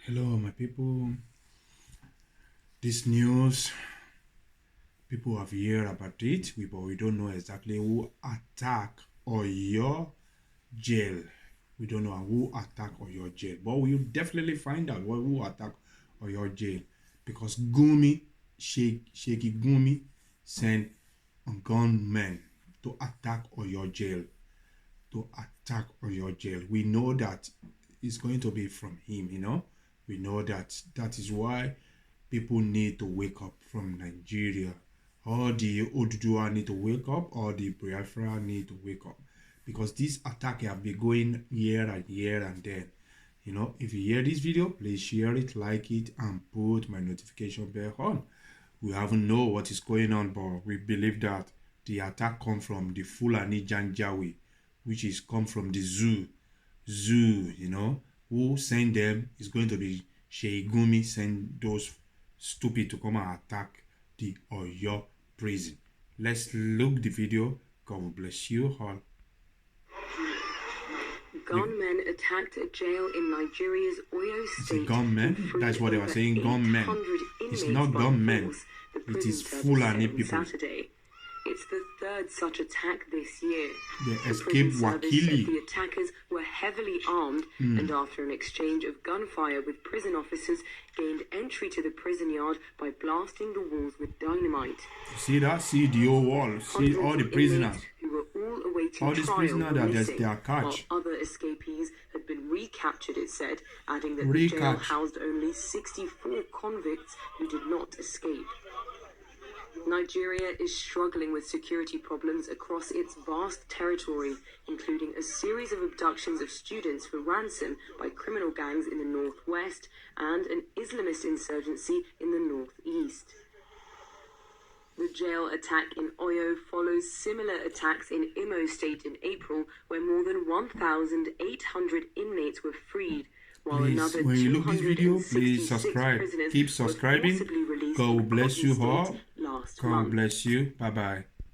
Hello, my people. This news, people have heard about it, but we don't know exactly who attacked Oyo jail. We don't know who attacked Oyo jail, but we'll definitely find out who attacked Oyo jail, because Gumi, Shaky Gumi, sent gunmen to attack Oyo jail. We know that it's going to be from him, We know that is why people need to wake up from Nigeria. All the Oduduwa need to wake up, all the Biafra need to wake up. Because this attack have been going year and then. If you hear this video, please share it, like it, and put my notification bell on. We haven't know what is going on, but we believe that the attack come from the Fulani Janjawi, which is come from the zoo, who send them is going to be Gumi send those stupid to come and attack the Oyo prison. Let's look the video. God will bless you all. Gunmen attacked a jail in Nigeria's Oyo state. It's gunmen. That's what they were saying. Gunmen. It's not gunmen. It is Fulani people. Saturday. It's the third such attack this year. They escaped Wakilu. The attackers were heavily armed and after an exchange of gunfire with prison officers, gained entry to the prison yard by blasting the walls with dynamite. See that? See the old wall. See all the prisoners. Who were all awaiting all these prisoners that they are catch. While other escapees had been recaptured, it said, adding that the jail housed only 64 convicts who did not escape. Nigeria is struggling with security problems across its vast territory, including a series of abductions of students for ransom by criminal gangs in the northwest and an Islamist insurgency in the northeast. The jail attack in Oyo follows similar attacks in Imo State in April, where more than 1,800 inmates were freed. Please, when you look this video, please subscribe. Keep subscribing. God will bless you all. God bless you. Bye-bye.